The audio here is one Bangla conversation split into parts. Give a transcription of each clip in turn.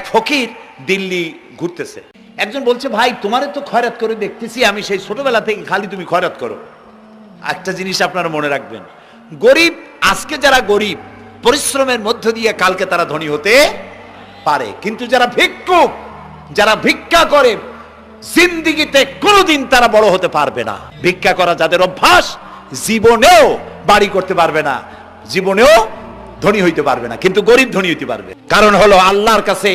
ফকির দিল্লি ঘুরতেছে। একজন বলছে, ভাই তোমারে তো খয়রাত করে দেখতেছি আমি সেই ছোটবেলা থেকে, খালি তুমি খয়রাত করো। একটা জিনিস আপনারা মনে রাখবেন, গরিব, আজকে যারা গরিব পরিশ্রমের মধ্য দিয়ে কালকে তারা ধনী হতে পারে, কিন্তু যারা ভিক্ষুক, যারা ভিক্ষা করে জিন্দেগিতে কোনোদিন তারা বড় হতে পারবে না। ভিক্ষা করা যাদের অভ্যাস, জীবনেও বাড়ি করতে পারবে না, জীবনেও ধনী হইতে পারবে না, কিন্তু গরিব ধনী হইতে পারবে। কারণ হলো আল্লাহর কাছে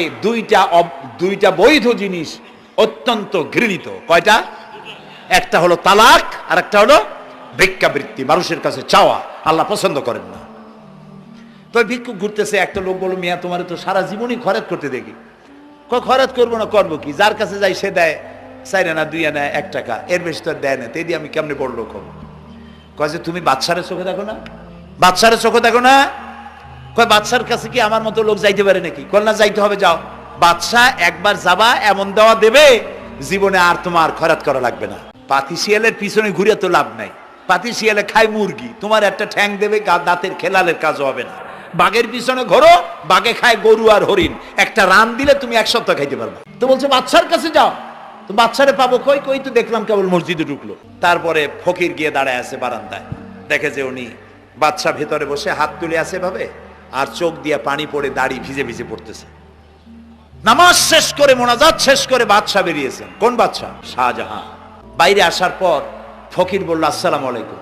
দুইটা বৈধ জিনিস অত্যন্ত ঘৃণিত। কয়টা? একটা হলো তালাক, আর একটা হলো ভিক্ষাবৃত্তি, মানুষের কাছে চাওয়া। আল্লাহ পছন্দ করেন না। তো ভিক্ষুক ঘুরতেছে, একটা লোক বলল, মিয়া তোমার তো সারা জীবনই খরচ করতে দেখি। খরচ করবো না, করবো কি? যার কাছে যাই সে দেয় 4 আনা 2 আনা 1 টাকা, এর বেশি তো দেয় না, তেদি আমি কেমনে বড় লোক হবো? কয় যে তুমি বাদশারে চোখে দেখো না, বাদশারে চোখে দেখো না। কয় বাদশার কাছে কি আমার মতো লোক যাইতে পারে নাকি? কল না, যাইতে হবে, যাও। বাদশা একবার যাবা, এমন দেওয়া দেবে জীবনে আর তোমার খরচ করা লাগবে না। পাতি শিয়ালের পিছনে ঘুরে তো লাভ নাই। পাতি শিয়ালে খায় মুরগি, তোমার একটা ঠ্যাং দেবে, দাঁতের খেলালের কাজও হবে না। বাঘের পিছনে ঘোরো, বাঘে খায় গরু আর হরিণ, একটা রান দিলে তুমি 1 সপ্তাহ খাইতে পারবে। তো বলছে বাদশার কাছে যাও। তো বাদশারে পাবো কই? কই তো দেখলাম কেবল মসজিদে ঢুকলো। তারপরে ফকির গিয়ে দাঁড়ায় আছে বারান্দায়, দেখে যে উনি বাদশা ভেতরে বসে হাত তুলে আছে ভাবে, আর চোখ দিয়ে পানি পড়ে দাড়ি ভিজে ভিজে পড়তেছে। নামাজ শেষ করে, মোনাজাত শেষ করে বাদশা বেরিয়েছেন। কোন বাদশা? শাহজাহান। বাইরে আসার পর ফকির বলল, আসসালামু আলাইকুম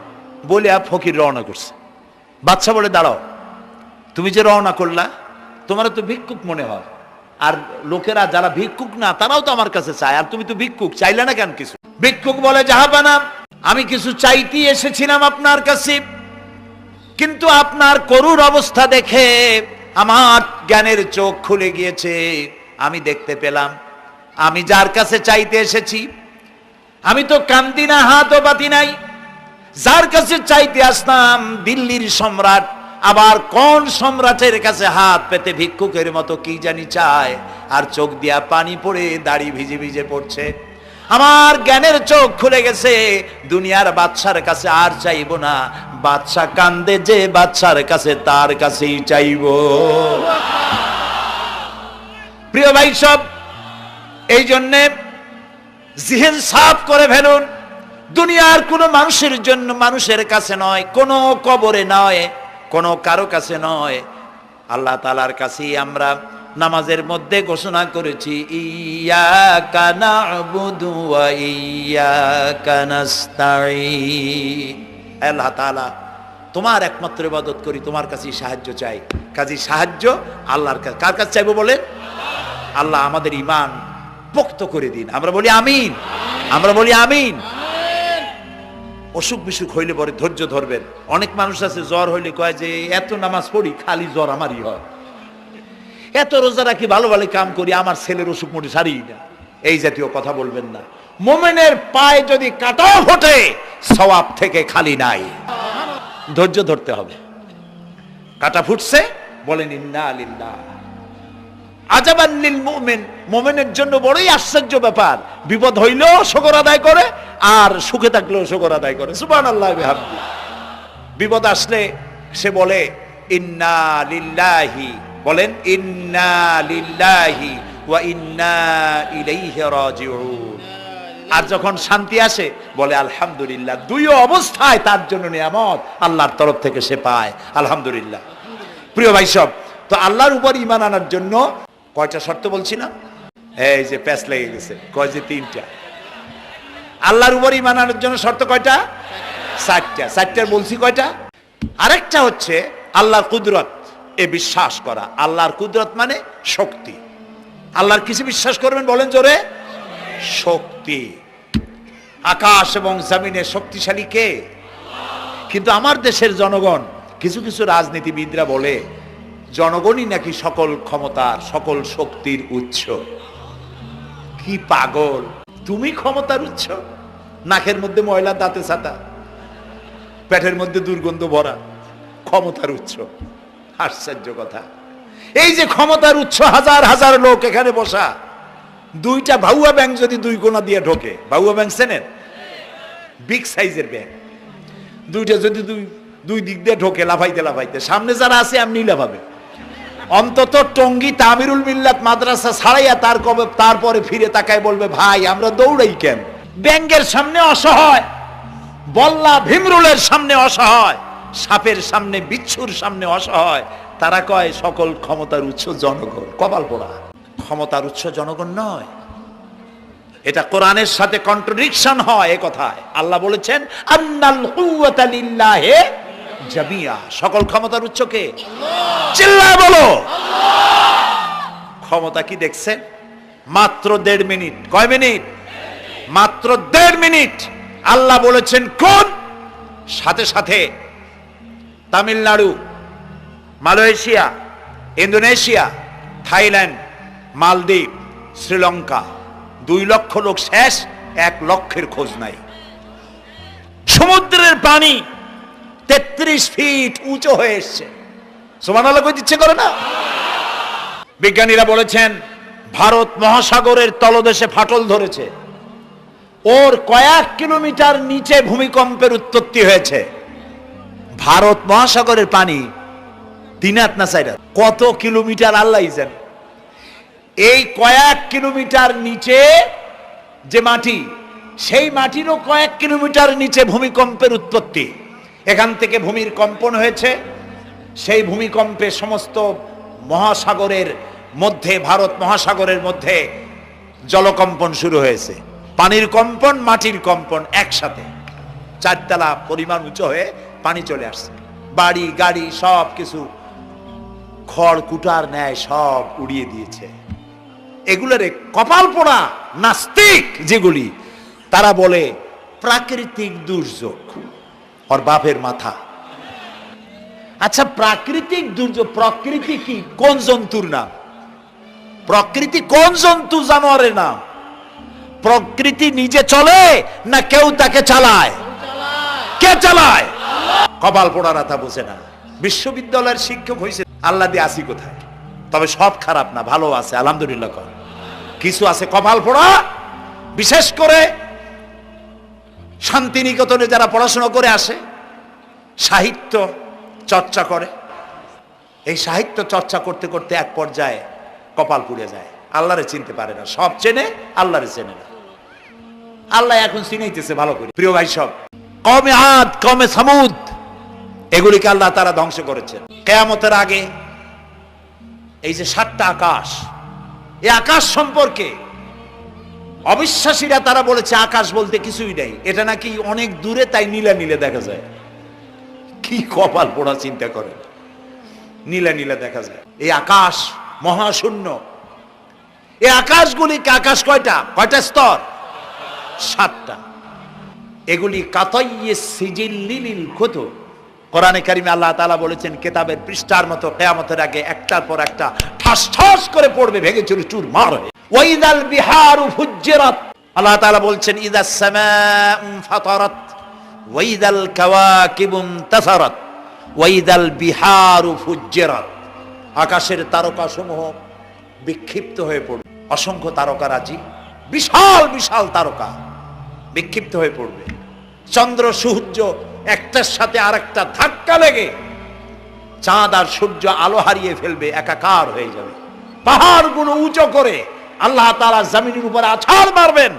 বলে ফকির রওনা করছে। বাদশা বলে, দাঁড়াও, তুমি যে রওনা করলা, তোমার তো ভিক্ষুক মনে হয়, আর লোকেরা যারা ভিক্ষুক না তারাও তো আমার কাছে চায়, আর তুমি তো ভিক্ষুক, চাইলে না কেন কিছু? ভিক্ষুক বলে, জাহাপানা, আমি কিছু চাইতেই এসেছিলাম আপনার কাছে, কিন্তু আপনার করুণ অবস্থা দেখে আমার জ্ঞানের চোখ খুলে গিয়েছে। আমি দেখতে পেলাম আমি যার কাছে চাইতে এসেছি, আমি তো কান্দি না, হাতও পাতি নাই। যার কাছে চাইতে আসতাম দিল্লির সম্রাট, আবার কোন সম্রাটের কাছে হাত পেতে ভিক্ষুকের মতো কি জানি চায়, আর চোখ দিয়া পানি পড়ে দাড়ি ভিজে ভিজে পড়ছে। আমার জ্ঞানের চোখ খুলে গেছে, দুনিয়ার বাদশার কাছে আর চাইবো না। বাদশা কান্দে যে বাদশার কাছে, তার কাছেই চাইবো। প্রিয় ভাই সব, এই জন্যে জিহ্ন সাফ করে ফেলুন। দুনিয়ার কোনো মানুষের জন্য, মানুষের কাছে নয়, কোনো কবরে নয়, কোনো কারো কাছে নয়, আল্লাহ তাআলার কাছেই আমরা নামাজের মধ্যে ঘোষণা করেছি, ইয়াকা না'বুদু ওয়া ইয়াকা নাস্তাঈন। আল্লাহ তাআলা, তোমার একমাত্র ইবাদত করি, তোমার কাছেই সাহায্য চাই। কাজী সাহায্য আল্লাহর কাছে। কার কাছে চাইবো বলেন? আল্লাহ আমাদের ঈমান পোক্ত করে দিন। আমরা বলি আমিন, আমরা বলি আমিন। অসুখ বিসুখ হইলে পরে ধৈর্য ধরবেন। অনেক মানুষ আছে জ্বর হইলে কয় যে এত নামাজ পড়ি খালি জ্বর আমারই হয়, এত রোজা রাখি, ভালো ভালো কাম করি, আমার ছেলের অসুখ মোটে সারি না। এই জাতীয় কথা বলবেন না। মুমিনের পায়ে যদি কাঁটাও ফোটে, সওয়াব থেকে খালি নাই। ধৈর্য ধরতে হবে। কাঁটা ফুটছে, বলেন ইন্না লিল্লাহ। আজাবান লিল মুমিন, মুমিনের জন্য বড়ই আশ্চর্য ব্যাপার, বিপদ হইলেও শুকর আদায় করে, আর সুখে থাকলেও শুকর আদায় করে। সুবহানাল্লাহ বিহামদি। বিপদ আসলে সে বলে ইন্না লিল্লাহি, বলেন ইন্না লিল্লাহি ওয়া ইন্না ইলাইহি রাজিউন। আর যখন শান্তি আসে বলে আলহামদুলিল্লাহ। দুই অবস্থায় তার জন্য নিয়ামত আল্লাহর তরফ থেকে সে পায়, আলহামদুলিল্লাহ। প্রিয় ভাই সব, তো আল্লাহর উপর ঈমান আনার জন্য কয়টা শর্ত বলছিলাম? এই যে প্যাচ লেগে গেছে, কয় যে 3টা। আল্লাহর উপর ঈমান আনার জন্য শর্ত কয়টা? 4টা। 4টার বলছি কয়টা? আরেকটা হচ্ছে আল্লাহর কুদরত, এ বিশ্বাস করা। আল্লাহর কুদরত মানে শক্তি। আল্লাহর কিছু বিশ্বাস করবেন, বলেন জোরে? শক্তি। আকাশ এবং জমিনে শক্তিশালী কে? কিন্তু আমার দেশের জনগণ, কিছু কিছু রাজনীতিবিদরা বলে জনগণই নাকি সকল ক্ষমতার, সকল শক্তির উৎস। কি পাগল! তুমি ক্ষমতার উৎস? নাকের মধ্যে ময়লা, দাঁতে ছাতা, পেটের মধ্যে দুর্গন্ধ ভরা, ক্ষমতার উৎস। আশ্চর্য কথা। এই যে ক্ষমতার উৎস, হাজার হাজার লোক এখানে বসা, 2টা ভাউয়া ব্যাংক যদি 2 কোণা দিয়ে ঢোকে, ভাউয়া ব্যাংক চেনেন? বিগ সাইজের ব্যাংক, 2টা যদি দুই দিক দিয়ে ঢোকে লাফাইতে লাফাইতে, সামনে যারা আছে এমনি লাফাবে। অন্তত টঙ্গী তামিরুল মিল্লাত মাদ্রাসা ছাড়াইয়া তারপরে ফিরে তাকায় বলবে, ভাই আমরা দৌড়াই কেন? ব্যাংকের সামনে অসহায়, বল্লা ভীমরুলের সামনে অসহায়, সাপের সামনে বিচ্ছুর সামনে অসহায়, তারা কয় সকল ক্ষমতার উৎস জনগণ। কপাল পোড়া, ক্ষমতার উৎস জনগণ নয়। এটা কোরআনের সাথে কন্ট্রাডিকশন হয় এ কথায়। আল্লাহ বলেছেন আন্নাল কুওয়াতা লিল্লাহি জামিয়া, সকল ক্ষমতার উৎস কে? চিল্লায় বলো ক্ষমতা কি দেখছেন? মাত্র 1.5 মিনিট। কয় মিনিট? মাত্র 1.5 মিনিট। আল্লাহ বলেছেন কোন? সাথে সাথে তামিলনাড়ু, মালয়েশিয়া, ইন্দোনেশিয়া, থাইল্যান্ড, মালদ্বীপ, শ্রীলঙ্কা 2 লক্ষ লোক শেষ, 1 লক্ষের খোঁজ নাই। সমুদ্রের পানি 33 ফিট উঁচু হয়ে এসছে। সুবহানাল্লাহ কই দিচ্ছে করে না? বিজ্ঞানীরা বলেছেন ভারত মহাসাগরের তলদেশে ফাটল ধরেছে, ওর কয়েক কিলোমিটার নিচে ভূমিকম্পের উৎপত্তি হয়েছে। ভারত মহাসাগরের পানি 3 হাত না 4 হাত, কত কিলোমিটার আল্লাহই জানে। এই কয়েক কিলোমিটার নিচে যে মাটি, সেই মাটিরও কয়েক কিলোমিটার নিচে ভূমিকম্পের উৎপত্তি। এখান থেকে ভূমির কম্পন হয়েছে, সেই ভূমিকম্পে সমস্ত মহাসাগরের মধ্যে, ভারত মহাসাগরের মধ্যে জলকম্পন শুরু হয়েছে। পানির কম্পন, মাটির কম্পন একসাথে 4 তলা পরিমাণ উঁচু হয়ে পানি চলে আসছে। বাড়ি গাড়ি সব কিছু খড় কুটার ন্যায় সব উড়িয়ে দিয়েছে। এগুলোর কপাল পোড়া নাস্তিক যেগুলি, তারা বলে প্রাকৃতিক দুর্যোগ। ওর বাপের মাথা। আচ্ছা প্রাকৃতিক দুর্যোগ, প্রকৃতি কি? কোন জন্তুর নাম? প্রকৃতি কোন জন্তু জানোয়ারের নাম? প্রকৃতি নিজে চলে না কেউ তাকে চালায়? কে চালায়? কপাল পোড়ারা তা বোঝে না। বিশ্ববিদ্যালয়ের শিক্ষক হয়েছে, আল্লাহ দিয়ে আসি কোথায়? তবে সব খারাপ না, ভালো আছে আলহামদুলিল্লাহ। কিছু আছে কপাল পোড়া। বিশেষ করে শান্তিনিকেতনে যারা পড়াশোনা করে আসে, সাহিত্য চর্চা করে, এই সাহিত্য চর্চা করতে করতে এক পর্যায়ে কপাল পুড়ে যায়। আল্লাহরে চিনতে পারে না, সব চেনে আল্লাহরে চেনে না। আল্লাহ এখন চিনাইতেছে ভালো করে। প্রিয় ভাই, সব কওমে আদ, কওমে সামুদ, এগুলিকে আল্লাহ তারা ধ্বংস করেছেন। কিয়ামতের আগে এই যে 7টা আকাশ, এই আকাশ সম্পর্কে অবিশ্বাসীরা তারা বলেছে আকাশ বলতে কিছুই নেই, এটা নাকি অনেক দূরে, তাই নীলা নীলে দেখা যায়। কি কপাল পোড়া চিন্তা করে, নীলা নীলা দেখা যায়। এই আকাশ মহাশূন্য। এই আকাশগুলিকে, আকাশ কয়টা? কয়টা স্তর? 7টা। এগুলি কাতাইয়ে সিজিল্লিল কুতুব। কোরআনে কারিমে আল্লাহ তাআলা বলেছেন কিতাবের পৃষ্ঠার মতো কিয়ামতের আগে একটার পর একটা ঠাস ঠাস করে পড়বে, ভেঙে চুরমার হয়ে। ওয়াইদাল বিহারু ফুজ্জিরাত, আল্লাহ তাআলা বলছেন ইদাস সামাউ ফাতারাত ওয়াইদাল কাওয়াকিবু ইনতাসারাত ওয়াইদাল বিহারু ফুজ্জিরাত। আকাশের তারকাসমূহ বিক্ষিপ্ত হয়ে পড়বে। অসংখ্য তারকারাজি, বিশাল বিশাল তারকা বিক্ষিপ্ত হয়ে পড়বে। চন্দ্র সূর্য একটার সাথে আরেকটা ধাক্কা লেগে চাঁদ আর সূর্য আলো হারিয়ে ফেলবে, একাকার হয়ে যাবে। পাহাড়গুলো উঁচু করে আল্লাহ তাআলা জমিনের উপরে আছাড় মারবেন,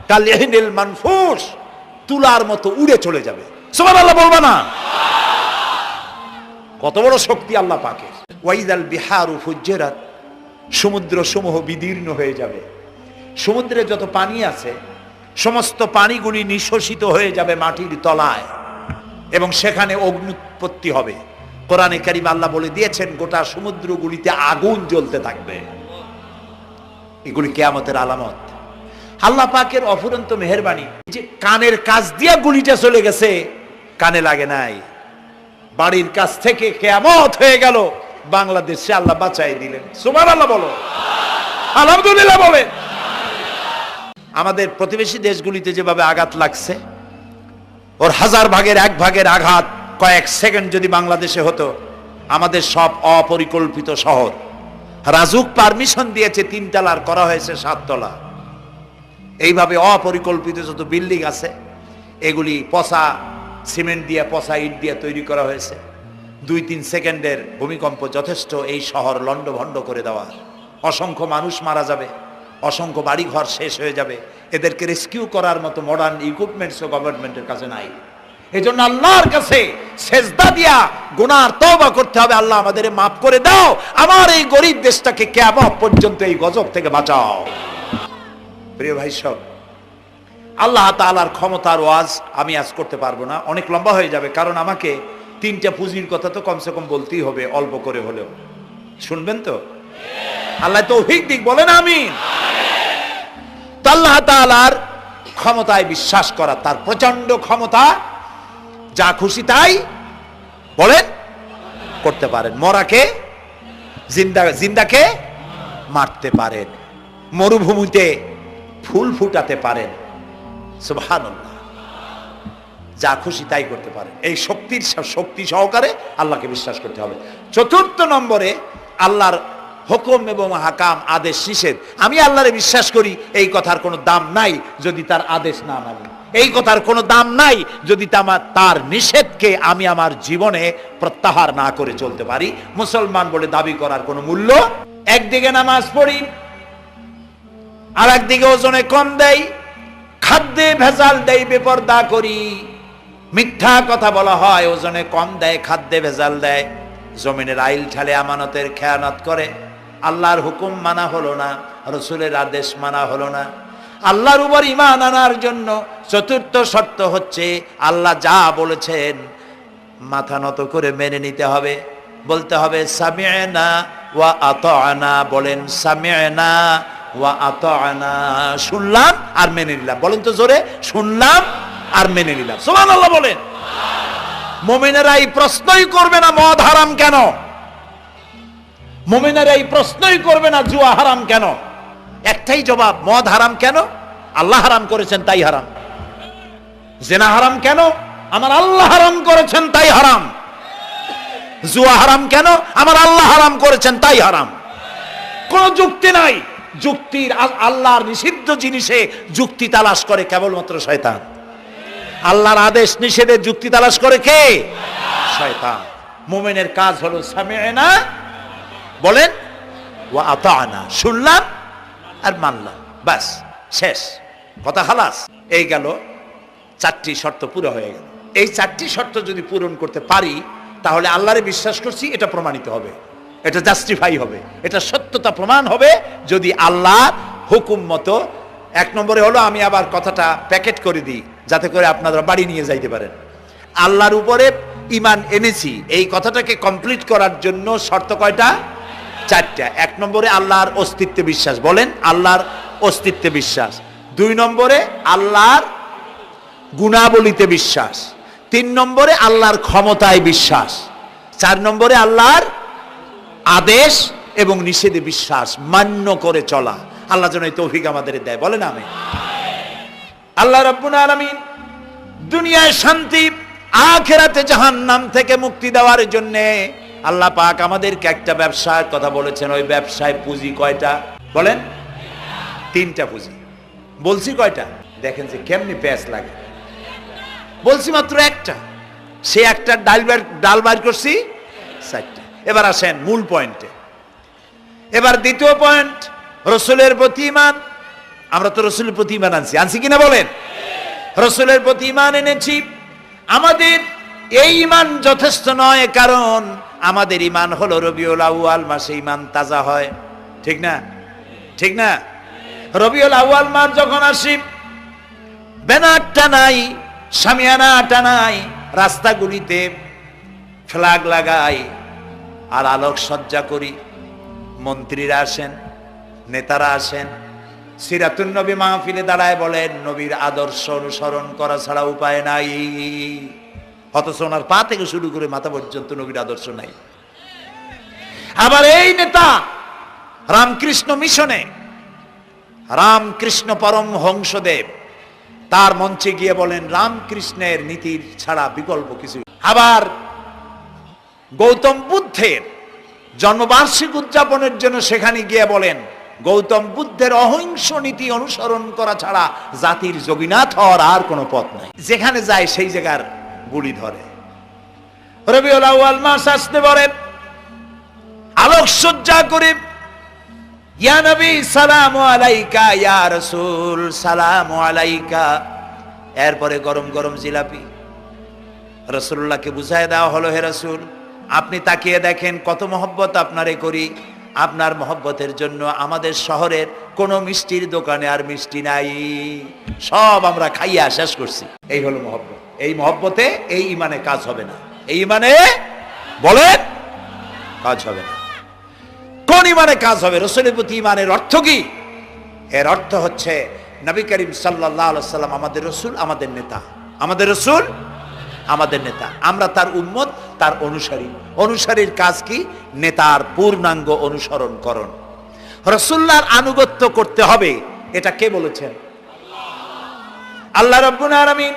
কালিহিনিল মানফুস, তুলার মতো উড়ে চলে যাবে। সুবহানাল্লাহ বলবা না? কত বড় শক্তি আল্লাহ পাকের। ওয়াইদাল বিহারু ফুজ্জিরাত, সমুদ্র সমূহ বিদীর্ণ হয়ে যাবে। সমুদ্রে যত পানি আছে সমস্ত পানিগুলি নিঃশোষিত হয়ে যাবে মাটির তলায়, এবং সেখানে অগ্নুৎপত্তি হবে। কোরআনে কারিম আল্লাহ বলে দিয়েছেন গোটা সমুদ্রগুলিতে আগুন জ্বলতে থাকবে। এগুলি কিয়ামতের আলামত। আল্লাহ পাকের অফুরন্ত মেহেরবানি যে কানের কাছ দিয়া গুলিটা চলে গেছে, কানে লাগে নাই। বাড়ির কাছ থেকে কিয়ামত হয়ে গেল, বাংলাদেশে আল্লাহ বাঁচাই দিলেন। সুবহানাল্লাহ বলো, আলহামদুলিল্লাহ বলে। আমাদের প্রতিবেশী দেশগুলিতে যেভাবে আঘাত লাগছে, ওর 1000 ভাগের 1 ভাগের আঘাত কয়েক সেকেন্ড যদি বাংলাদেশে হতো, আমাদের সব অপরিকল্পিত শহর, রাজুক পারমিশন দিয়েছে 3 তলার, করা হয়েছে 7 তলা। এইভাবে অপরিকল্পিত যত বিল্ডিং আছে এগুলি পচা সিমেন্ট দিয়ে, পচা ইট দিয়ে তৈরি করা হয়েছে। 2-3 সেকেন্ডের ভূমিকম্প যথেষ্ট এই শহর লণ্ডভণ্ড করে দেওয়ার। অসংখ্য মানুষ মারা যাবে, অসংখ্য বাড়িঘর শেষ হয়ে যাবে। এদেরকে রেস্কিউ করার মতো মডার্ন ইকুইপমেন্টসও গভর্নমেন্টের কাছে নাই। এজন্য আল্লাহর কাছে সেজদা দিয়া গুনার তওবা করতে হবে, আল্লাহ আমাদের মাফ করে দাও, আমার এই গরিব দেশটাকে কিয়ামত পর্যন্ত এই গজব থেকে বাঁচাও। প্রিয় ভাই সব, আল্লাহ তাআলার ক্ষমতার ওয়াজ আমি আজ করতে পারবো না, অনেক লম্বা হয়ে যাবে, কারণ আমাকে 3টা পুঁজির কথা তো কমসে কম বলতেই হবে, অল্প করে হলেও। শুনবেন তো? আল্লাহ তৌফিক দিক, বলেন আমিন। তো আল্লাহ তাআলার ক্ষমতায় বিশ্বাস করা, তার প্রচন্ড ক্ষমতা, যা খুশি তাই বলেন করতে পারেন। মরাকে জিন্দাকে মারতে পারেন, মরুভূমিতে ফুল ফুটাতে পারেন, সুবহানাল্লাহ, যা খুশি তাই করতে পারেন। এই শক্তি সহকারে আল্লাহকে বিশ্বাস করতে হবে। 4র্থ নম্বরে আল্লাহর হুকুম এবং হাকাম, আদেশ নিষেধ। আমি আল্লাহরে বিশ্বাস করি, এই কথার কোনো দাম নাই যদি তার আদেশ না মানি, এই কথার কোনো দাম নাই যদি তার নিষেধকে আমি আমার জীবনে প্রত্যাহার না করে চলতে পারি। মুসলমান বলে দাবি করার কোনো মূল্য। একদিকে নামাজ পড়ি, আর একদিকে ওজনে কম দেয়, খাদ্যে ভেজাল দেয়, বেপরদা করি, মিথ্যা কথা বলা হয়, ওজনে কম দেয়, খাদ্যে ভেজাল দেয়, জমিনের আইল ঠালে আমানতের খেয়ানত করে, আল্লাহর হুকুম মানা হলো না, রসুলের আদেশ মানা হলো না। আল্লাহর উপর ঈমান আনার জন্য 4র্থ শর্ত হচ্ছে আল্লাহ যা বলেছেন মাথা নত করে মেনে নিতে হবে, বলতে হবে সামি'না ওয়া আতা'না। বলেন সামি'না ওয়া আতা'না, শুনলাম আর মেনে নিলাম। বলেন তো জোরে, শুনলাম আর মেনে নিলাম। সুবহানাল্লাহ বলেন। মুমিনেরা এই প্রশ্নই করবে না মদ হারাম কেন, মুমিনেরা এই প্রশ্নই করবে না জুয়া হারাম কেন। একটাই জবাব, মদ হারাম কেন? আল্লাহ হারাম করেছেন তাই হারাম। জিনা হারাম কেন? আমার আল্লাহ হারাম করেছেন তাই হারাম। জুয়া হারাম কেন? আমার আল্লাহ হারাম করেছেন তাই হারাম। কোন যুক্তি নাই। যুক্তির, আল্লাহর নিষিদ্ধ জিনিসে যুক্তি তালাশ করে কেবলমাত্র শয়তান। আল্লাহর আদেশ নিষেধের যুক্তি তালাশ করে কে? শয়তান। মুমিনের কাজ হলো সামি'না, বলেন, ওয়া আতা'না, শুনলাম আর মানলাম, বাস, শেষ কথা, খালাস। এই গেল 4টি শর্ত পুরো হয়ে গেল। এই 4টি শর্ত যদি পূরণ করতে পারি তাহলে আল্লাহরে বিশ্বাস করছি এটা প্রমাণিত হবে, এটা জাস্টিফাই হবে, এটা সত্যতা প্রমাণ হবে যদি আল্লাহর হুকুম মতো। 1 নম্বরে হলো, আমি আবার কথাটা প্যাকেট করে দিই যাতে করে আপনারা বাড়ি নিয়ে যাইতে পারেন। আল্লাহর উপরে ঈমান এনেছি, এই কথাটাকে কমপ্লিট করার জন্য শর্ত কয়টা? 4টা। 1 নম্বরে আল্লাহর অস্তিত্বে বিশ্বাস, বলেন আল্লাহর অস্তিত্বে বিশ্বাস। 2 নম্বরে আল্লাহর গুণাবলীতে বিশ্বাস। 3 নম্বরে আল্লাহর ক্ষমতায় বিশ্বাস। 4 নম্বরে আল্লাহর আদেশ এবং নিষেধে বিশ্বাস, মান্য করে চলা। আল্লাহ যেন এই তৌফিক আমাদের দেয়, বলেন আমিন। আল্লাহ রাব্বুল আলামিন দুনিয়ায় শান্তি, আখিরাতে জাহান্নাম থেকে মুক্তি দেওয়ার জন্য আল্লাহ পাক আমাদেরকে একটা ব্যবসার কথা বলেছেন। ওই ব্যবসায় পুঁজি কয়টা? বলেন 3টা পুঁজি। বলছি কয়টা? দেখেন যে কেমনি প্যাঁচ লাগে। বলছি মাত্র একটা, সে একটা ডাল বাইর করছি 4টা। এবার আসেন মূল পয়েন্টে। এবার দ্বিতীয় পয়েন্ট, রসুলের প্রতি ঈমান। আমরা তো রসুলের প্রতি ঈমান আনছি কিনা বলেন? রসুলের প্রতি ঈমান এনেছি। আমাদের এই ঈমান যথেষ্ট নয়, কারণ আমাদের ঈমান হলো রবিউল আউয়াল মাসে ঈমান তাজা হয়, ঠিক না? ঠিক না? রবিউল আউয়াল মাস যখন আসি, ব্যানারটা নাই, শামিয়ানাটা নাই, রাস্তাগুলিতে ফ্ল্যাগ লাগাই আর আলোকসজ্জা করি। মন্ত্রীরা আসেন, নেতারা আসেন, সিরাতুন নবী মাহফিলে দাঁড়ায় বলেন নবীর আদর্শ অনুসরণ করা ছাড়া উপায় নাই। অথচ ওনার পা থেকে শুরু করে মাথা পর্যন্ত নবীর আদর্শ নাই। আবার এই নেতা রামকৃষ্ণ মিশনে, রামকৃষ্ণ পরমহংসদেব তার মঞ্চে গিয়ে বলেন রামকৃষ্ণের নীতির ছাড়া বিকল্প কিছু। আবার গৌতম বুদ্ধের জন্মবার্ষিকী উদযাপনের জন্য সেখানে গিয়ে বলেন গৌতম বুদ্ধের অহিংস নীতি অনুসরণ করা ছাড়া জাতির যোগীনাথ হওয়ার আর কোনো পথ নাই। যেখানে যায় সেই জায়গার গুলি ধরে। রবিউল আউয়াল মাস আসতে পারে, আলোকসজ্জা করে ইয়া নবী সালামু আলাইকা, ইয়া রাসূল সালামু আলাইকা। এরপরে গরম গরম জিলাপি রাসূলুল্লাহকে বুঝায় দেওয়া হলো, হে রাসূল আপনি তাকিয়ে দেখেন কত মহব্বত আপনারে করি, আপনার মহব্বতের জন্য আমাদের শহরের কোন মিষ্টির দোকানে আর মিষ্টি নাই, সব আমরা খাইয়া শেষ করছি। এই হলো মহব্বত। এই মহব্বতে এই ইমানে কাজ হবে না, এই ইমানে বলেন কাজ হবে না। কোন ইমানে কাজ হবে? রাসূলের প্রতি ইমানের অর্থ কি? এর অর্থ হচ্ছে নবী করিম সাল্লাল্লাহু আলাইহি সাল্লাম আমাদের রাসূল, আমাদের নেতা, আমাদের রাসূল আমাদের নেতা, আমরা তার উম্মত, তার অনুসারী। অনুসারীর কাজ কি? নেতার পূর্ণাঙ্গ অনুসরণ করণ, রাসূলুল্লাহর আনুগত্য করতে হবে। এটা কে বলেছেন? আল্লাহ রাব্বুল আলামিন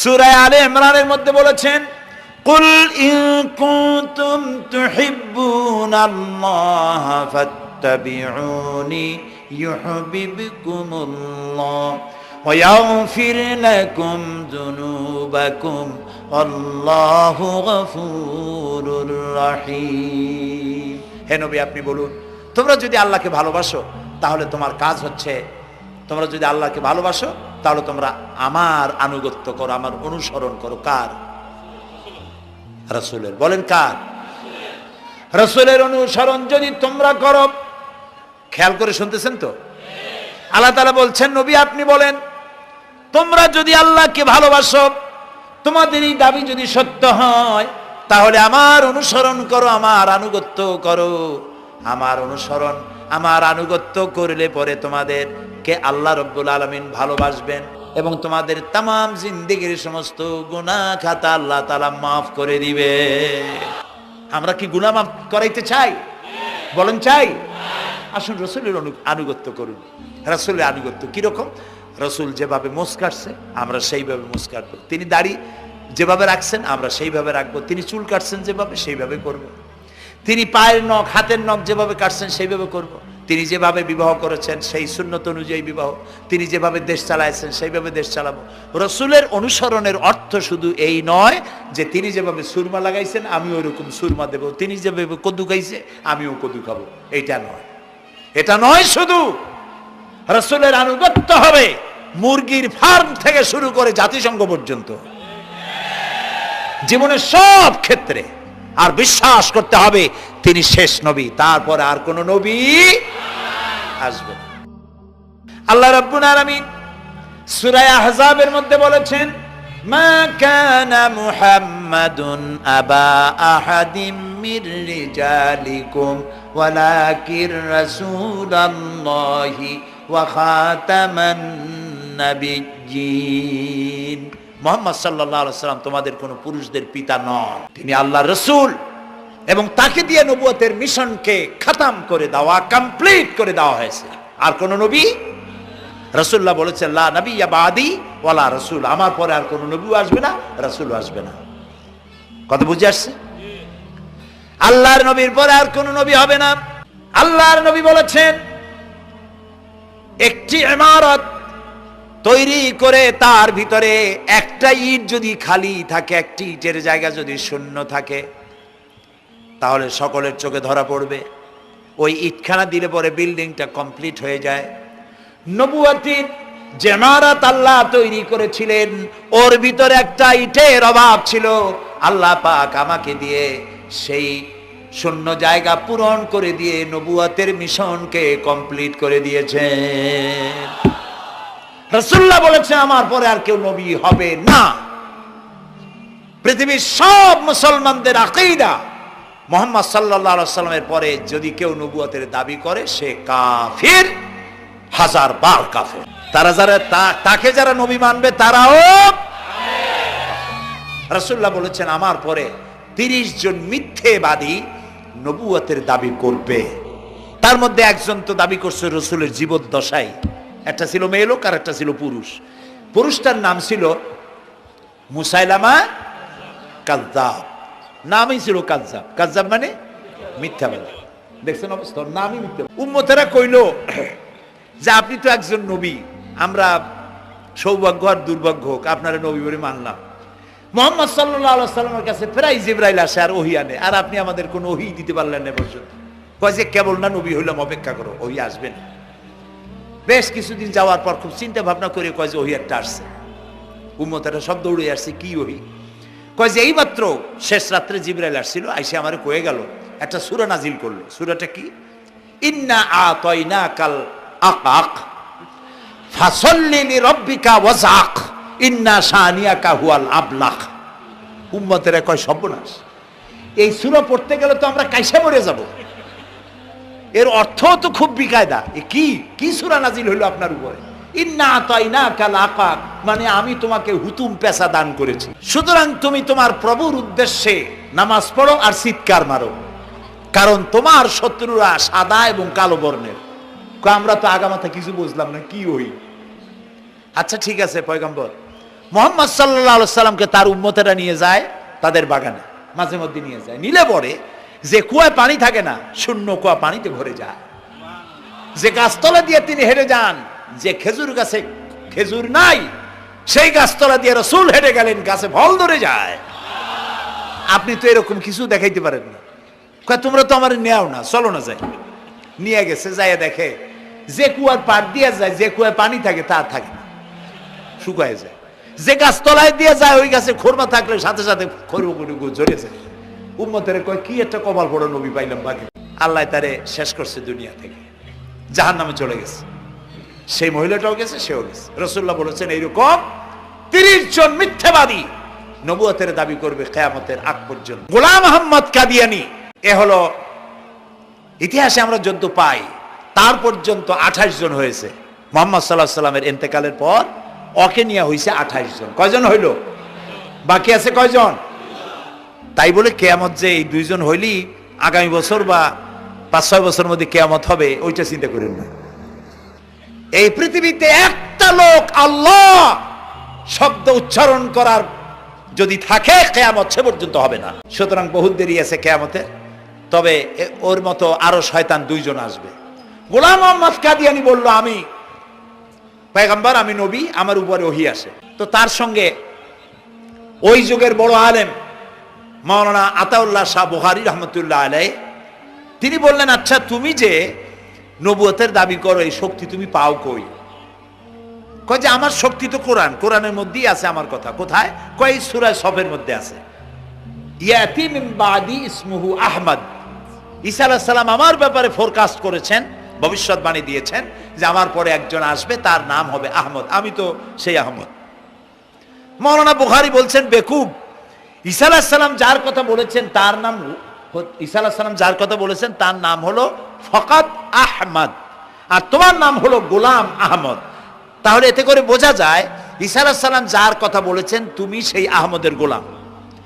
সূরা আলে ইমরানের মধ্যে বলেছেন, কুল ইন কুনতুম তুহিব্বুনাল্লাহা ফাত্তাবিউনি ইউহিব্বুকুমুল্লাহ ওয়া ইয়াগফির লাকুম যুনুবাকুম আল্লাহু গফুরুর রহিম। হে নবী আপনি বলুন, তোমরা যদি আল্লাহকে ভালোবাসো তাহলে তোমার কাজ হচ্ছে, তোমরা যদি আল্লাহকে ভালোবাসো তাহলে তোমরা আমার আনুগত্য করো, আমার অনুসরণ করো। কার? রাসূলের। বলেন কার? রাসূলের অনুসরণ যদি তোমরা করো, খেয়াল করে শুনতেছেন তো? আল্লাহ তাআলা বলছেন নবী আপনি বলেন, তোমরা যদি আল্লাহকে ভালোবাসো, তোমাদের এই দাবি যদি সত্য হয়, তাহলে আমার অনুসরণ করো, আমার আনুগত্য করো। আমার অনুসরণ, আমার আনুগত্য করলে পরে তোমাদেরকে আল্লাহ রাব্বুল আলামিন ভালোবাসবেন এবং তোমাদের তামাম জিন্দেগির সমস্ত গুনাহ খাতা আল্লাহ তাআলা মাফ করে দিবে। আমরা কি গুনাহ মাফ করাইতে চাই? বলেন চাই? আসুন রাসূলের আনুগত্য করুন। রাসূলের আনুগত্য কিরকম? রাসূল যেভাবে মোস কাটছে আমরা সেইভাবে মোস কাটবো, তিনি দাড়ি যেভাবে রাখছেন আমরা সেইভাবে রাখবো, তিনি চুল কাটছেন যেভাবে সেইভাবে করব, তিনি পায়ের নখ হাতের নখ যেভাবে কাটছেন সেইভাবে করব, তিনি যেভাবে বিবাহ করেছেন সেই সুন্নত অনুযায়ী বিবাহ, তিনি যেভাবে দেশ চালাইছেন সেইভাবে দেশ চালাবো। রাসূলের অনুসরণের অর্থ শুধু এই নয় যে তিনি যেভাবে সুরমা লাগাইছেন আমি ওইরকম সুরমা দেব, তিনি যেভাবে কদু খাইছে আমিও কদু খাবো, এটা নয়। এটা নয়, শুধু রাসূলের আনুগত্য হবে মুরগির ফার্ম থেকে শুরু করে জাতিসংঘ পর্যন্ত, জীবনের সব ক্ষেত্রে। আর বিশ্বাস করতে হবে তিনি শেষ নবী, তারপরে আর কোন নবী আসবে না। আল্লাহ রাব্বুল আলামিন সূরা আহজাবের মধ্যে বলেছেন, মা কানা মুহাম্মাদুন আবা আহাদিম মির রিজালিকুম ওয়ালাকির রাসূলুল্লাহি ওয়া খাতামান নাবিয়্যিন। মুহাম্মদ সাল্লাল্লাহু আলাইহি ওয়াসাল্লাম তোমাদের কোন পুরুষদের পিতা নন, তিনি আল্লাহর রাসূল এবং তাকে দিয়ে নবুয়তের মিশনকে খতম করে দেওয়া, কমপ্লিট করে দেওয়া হয়েছে। আর কোন নবী? রাসূলুল্লাহ বলেছেন লা নাবিয়্যা বাদি ওয়ালা রাসূল, আমার পরে আর কোন নবী আসবে না, রাসূল আসবে না। কথা বুঝে আসছে? আল্লাহর নবীর পরে আর কোন নবী হবে না। আল্লাহর নবী বলেছেন একটি ইমারত তৈরি করে তার ভিতরে একটা ইট যদি খালি থাকে, একটি ইটের জায়গা যদি শূন্য থাকে, তাহলে সকলের চোখে ধরা পড়বে। ওই ইটখানা দিলে পরে বিল্ডিংটা কমপ্লিট হয়ে যায়। নবুয়তির যে ইমারত আল্লাহ তৈরি করেছিলেন, ওর ভিতরে একটা ইটের অভাব ছিল। আল্লাহ পাক আমাকে দিয়ে সেই শূন্য জায়গা পূরণ করে দিয়ে নবুয়তের মিশনকে কমপ্লিট করে দিয়েছেন। রাসূলুল্লাহ বলেছে আমার পরে আর কেউ নবী হবে না। পৃথিবীর সব মুসলমানদের আকীদা মুহাম্মদ সাল্লাল্লাহু আলাইহি ওয়াসাল্লামের পরে যদি কেউ নবুয়তের দাবি করে সে কাফির, হাজার বার কাফির। তারা যারা তাকে যারা নবী মানবে তারাও রাসূলুল্লাহ বলেছেন আমার পরে 30 জন মিথ্যেবাদী নবুয়তের দাবি করবে। তার মধ্যে একজন তো দাবি করছে রাসূলের জীবদ্দশায়, একটা ছিল মেয়ে লোক আর একটা ছিল পুরুষ। পুরুষটার নাম ছিল মুসাইলামা কাযযাব, নামই ছিল কাযযাব। কাযযাব মানে মিথ্যাবাদী। দেখছেন অবস্থা, নামই মিথ্যা। উম্মতেরা কইল যে আপনি তো একজন নবী, আমরা সৌভাগ্য আর দুর্ভাগ্য হোক আপনারা নবী বলে মানলাম। মুহাম্মদ সাল্লাল্লাহু আলাইহি ওয়াসাল্লামের কাছে প্রায় জিবরাইল আসে আর ওহী আনে, আর আপনি আমাদের কোনো ওহী দিতে পারলেন না পর্যন্ত। কয় যে কেবল না নবী হইলাম, অপেক্ষা করো, ওহী আসবেন। বেশ কিছুদিন যাওয়ার পর খুব চিন্তা ভাবনা করে কয় যে ওহী একটা আসছে। উম্মতেরা সব দৌড়ে আসছে, কি ওহী? কয় যে এইমাত্র শেষ রাত্রে জিবরাইল আসছিল, আইসে আমারে কয়ে গেল একটা সূরা নাজিল করলো। সূরাটা কি? ইন্না আতাইনাকাল আকাক ফাসাল্লি লিরাব্বিকা ওয়াজআক ইন্না শানিয়াকা হুয়াল আবলাক। উম্মতেরা কয় সর্বনাশ, এই সূরা পড়তে গেলে তো আমরা কাইসা মরে যাব। এর অর্থ তো খুব বিকায়দা। এ কি সূরা নাজিল হইলো আপনার উপরে? ইন্না আতাইনাকাল আকাক, মানে আমি তোমাকে হুতুম পেশা দান করেছি, সুতরাং তুমি তোমার প্রভুর উদ্দেশ্যে নামাজ পড়ো আর চিৎকার মারো, কারণ তোমার শত্রুরা সাদা এবং কালো বর্ণের। আমরা তো আগামাথা কিছু বুঝলাম না, কি ওই? আচ্ছা ঠিক আছে, পয়গম্বর মুহাম্মদ সাল্লাল্লাহু আলাইহি সাল্লামকে তার উম্মতেরা নিয়ে যায় তাদের বাগানে, মাঝে মধ্যে নিয়ে যায়। নিলে পরে যে কুয়ায় পানি থাকে না, শূন্য কুয়া পানিতে ভরে যায়। যে গাছতলা দিয়ে তিনি হেঁটে যান, যে খেজুর গাছে খেজুর নাই, সেই গাছতলা দিয়ে রাসূল হেঁটে গেলেন, গাছে ফল ধরে যায়। আপনি তো এরকম কিছু দেখাইতে পারেন না। কয় তোমরা তো আমার নেও না, চলো না যাই। নিয়ে গেছে, যাইয়া দেখে যে কুয়ার পাড় দিয়ে যায়, যে কুয়ায় পানি থাকে তা থাকে না, শুকায় যায়। যে গাছতলায় দিয়ে যায়, ওই গাছে খোরমা থাকলে সাথে সাথে খড়গুড়ি ঝরে যায়। উম্মতের কয় কি একটা কপাল পড়ো নবী পাইলাম বাকি। আল্লাহ তারে শেষ করছে দুনিয়া থেকে, জাহান্নামে চলে গেছে। সেই মহিলাটাও গেছে, সেও গেছে। রাসূলুল্লাহ বলেছেন এইরকম 30 জন মিথ্যাবাদী নবুয়তের দাবি করবে কিয়ামতের আগ পর্যন্ত। গোলাম আহমদ কাদিয়ানী, এ হলো ইতিহাসে আমরা যদ্দ পাই তার পর্যন্ত 28 জন হয়েছে। মুহাম্মদ সাল্লাল্লাহু আলাইহি সাল্লামের ইন্তেকালের পর ওকে নিয়ে হয়েছে 28 জন। কয়জন হইল? বাকি আছে কয়জন? তাই বলে কিয়ামত যে এই 2 জন হইলি আগামী বছর বা 5-6 বছরের মধ্যে কিয়ামত হবে, ওইটা চিন্তা করেন না। এই পৃথিবীতে একটা লোক আল্লাহ শব্দ উচ্চারণ করার যদি থাকে, কিয়ামত সে পর্যন্ত হবে না। সুতরাং বহুত দেরি আছে কিয়ামতে। তবে ওর মতো আরো শয়তান 2 জন আসবে। গোলাম আহমদ কাদিয়ানী বলল, আমি পয়গম্বর, আমি নবী, আমার উপরে ওহী আসে। তো তার সঙ্গে ওই যুগের বড় আলেম মাওলানা আতাউল্লাহ শাহ বুখারী রহমতুল্লাহ আলাইহি, তিনি বললেন, আচ্ছা তুমি যে নবুয়তের দাবি করো, এই শক্তি তুমি পাও কই? কয় যে আমার শক্তি তো কোরআন, কোরআনের মধ্যেই আছে আমার কথা। কোথায়? কয় সূরা সফের মধ্যে আছে, ইয়াতি মিন বাদি ইসমুহু আহমদ। ঈসা আলাইহিস সালাম আমার ব্যাপারে ফোরকাস্ট করেছেন, ভবিষ্যৎবাণী দিয়েছেন যে আমার পরে একজন আসবে, তার নাম হবে আহমদ। আমি তো সেই আহমদ। মাওলানা বুখারী বলছেন, বেকুব, ঈসা আলাইহিস সালাম যার কথা বলেছেন তার নাম, ঈসা আলাইহিস সালাম যার কথা বলেছেন তার নাম হলো ফকাত আহমদ, আর তোমার নাম হলো গোলাম আহমদ। তাহলে এতে করে বোঝা যায় ঈসা আলাইহিস সালাম যার কথা বলেছেন তুমি সেই আহমদের গোলাম,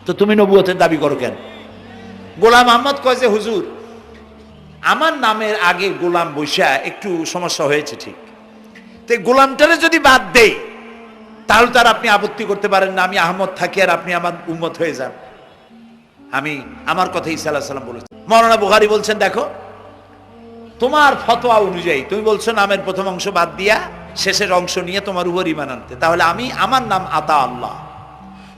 তো তুমি নবুয়তের দাবি করো কেন? গোলাম আহমদ কয় যে হুজুর, আমার নামের আগে গোলাম বৈশা একটু সমস্যা হয়েছে, ঠিক, তো গোলামটারে যদি বাদ দেই তাহলে তার আপনি আপত্তি করতে পারেন না, আমি আহমদ থাকি আর আপনি আমার উম্মত হয়ে যান। আমি আমার কথা ঈসা আলাইহিস সালাম বলেছেন। মাওলানা বুখারী বলছেন, দেখো তোমার ফতোয়া অনুযায়ী তুমি বলছো নামের প্রথম অংশ বাদ দিয়া শেষের অংশ নিয়ে তোমার উপর ঈমান আনতে, তাহলে আমার নাম আতা আল্লাহ।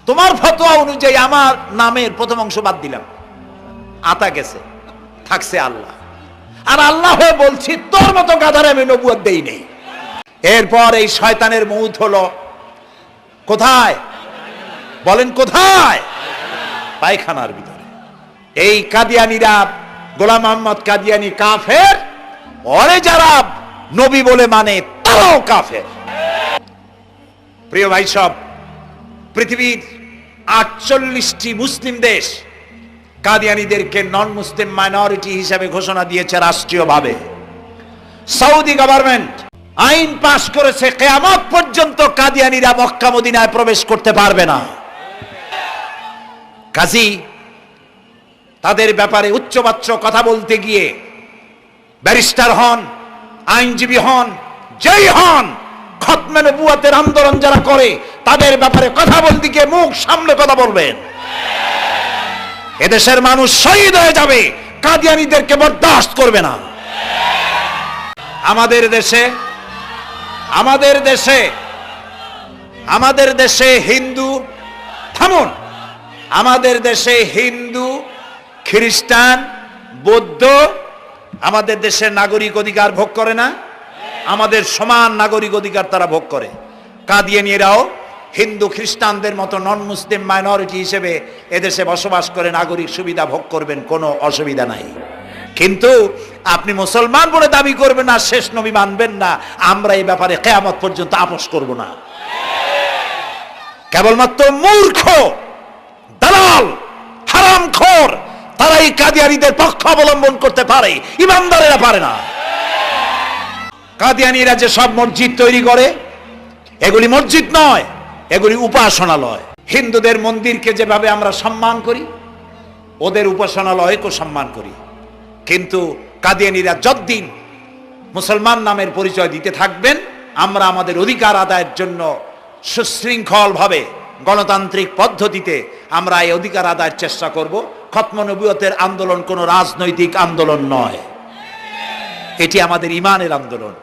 তোমার ফতোয়া অনুযায়ী আমার নামের প্রথম অংশ বাদ দিলাম, আতা গেছে, থাকছে আল্লাহ। আর আল্লাহ হয়ে বলছি তোর মতো গাধারে আমি নবুয়ত দেই নেই। এরপর এই শয়তানের মউত হলো কোথায়? বলেন কোথায়? পায়খানার ভিতরে। এই কাদিয়ানীরা, গোলাম আহমদ কাদিয়ানী কাফের, ওরে যারা নবী বলে মানে তারাও কাফের। প্রিয় ভাই সব, পৃথিবীর 48টি মুসলিম দেশ কাদিয়ানীদেরকে নন মুসলিম মাইনরিটি হিসেবে ঘোষণা দিয়েছে রাষ্ট্রীয়ভাবে। সৌদি গভর্নমেন্ট আইন পাশ করেছে, কিয়ামত পর্যন্ত কাদিয়ানীরা মক্কা মদিনায় প্রবেশ করতে পারবে না। কাজী তাদের ব্যাপারে উচ্চবাচ্য কথা বলতে গিয়ে ব্যারিস্টার হন, আইনজীবী হন, যেই হন, খতমে নবুয়তের আন্দোলন যারা করে তাদের ব্যাপারে কথা বলতে গিয়ে মুখ সামনে কথা বলবেন। এদেশের মানুষ শহীদ হয়ে যাবে, কাদিয়ানীদেরকে বরদাস্ত করবে না। আমাদের দেশে হিন্দু থামুন। আমাদের দেশে হিন্দু, খ্রিস্টান, বৌদ্ধ আমাদের দেশের নাগরিক অধিকার ভোগ করে না? আমাদের সমান নাগরিক অধিকার তারা ভোগ করে। কাদিয়ানীরাও হিন্দু খ্রিস্টানদের মতো নন মুসলিম মাইনরিটি হিসেবে এদেশে বসবাস করে নাগরিক সুবিধা ভোগ করবেন, কোনো অসুবিধা নাই। কিন্তু আপনি মুসলমান বলে দাবি করবেন না, শেষ নবী মানবেন না, আমরা এই ব্যাপারে কিয়ামত পর্যন্ত আপোষ করব না। কেবলমাত্র মূর্খ, দালাল, হারামখোর তারাই কাদিয়ানীদের পক্ষ অবলম্বন করতে পারে, ইমানদারেরা পারে না। কাদিয়ানীরা যে সব মসজিদ তৈরি করে, এগুলি মসজিদ নয়, এগুলি উপাসনালয়। হিন্দুদের মন্দিরকে যেভাবে আমরা সম্মান করি, ওদের উপাসনালয়কে সম্মান করি। কিন্তু কাদিয়ানীরা যতদিন মুসলমান নামের পরিচয় দিতে থাকবেন, আমরা আমাদের অধিকার আদায়ের জন্য সুশৃঙ্খলভাবে গণতান্ত্রিক পদ্ধতিতে আমরা এই অধিকার আদায়ের চেষ্টা করব। খতম নবুয়তের আন্দোলন কোনো রাজনৈতিক আন্দোলন নয়, এটি আমাদের ইমানের আন্দোলন।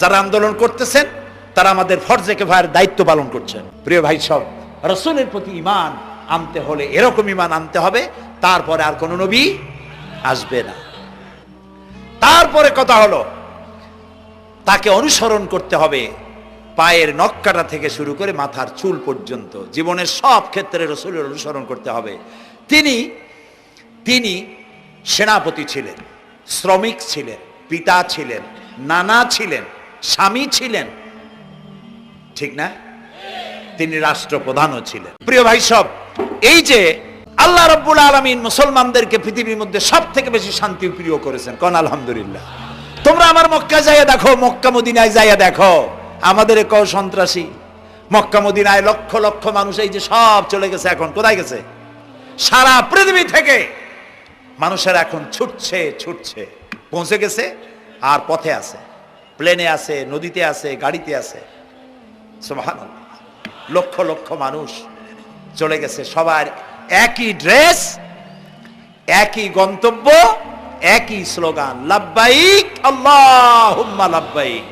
যারা আন্দোলন করতেছেন তারা আমাদের ফরজে কিফায়ার দায়িত্ব পালন করছেন। প্রিয় ভাই সব, রাসূলের প্রতি ঈমান আনতে হলে এরকম ঈমান আনতে হবে, তারপরে আর কোনো নবী আসবে না। তারপরে কথা হলো তাকে অনুসরণ করতে হবে পায়ের নখকাটা থেকে শুরু করে মাথার চুল পর্যন্ত, জীবনের সব ক্ষেত্রে রাসূলের অনুসরণ করতে হবে। তিনি সেনাপতি ছিলেন, শ্রমিক ছিলেন, পিতা ছিলেন, নানা ছিলেন, স্বামী ছিলেন, ঠিক না? তিনি রাষ্ট্রপ্রধানও ছিলেন। প্রিয় ভাই সব, এই যে আল্লাহ রাব্বুল আলামিন মুসলমানদেরকে পৃথিবীর মধ্যে সবথেকে বেশি শান্তি প্রিয় করেছেন, কোন আলহামদুলিল্লাহ। তোমরা আমার মক্কা যাইয়া দেখো, মক্কা মদিনায় যাইয়া দেখো, আমাদের কও সন্ত্রাসী। মক্কা মদিনায় লক্ষ লক্ষ মানুষ এই যে সব চলে গেছে, এখন কোথায় গেছে? সারা পৃথিবী থেকে মানুষের এখন ছুটছে পৌঁছে গেছে, আর পথে আছে, প্লেনে আছে, নদীতে আছে, গাড়িতে আছে। সুবহানাল্লাহ, লক্ষ লক্ষ মানুষ চলে গেছে, সবার একই ড্রেস, একই গন্তব্য, একই স্লোগান, লাব্বাইক আল্লাহুম্মা লাব্বাইক।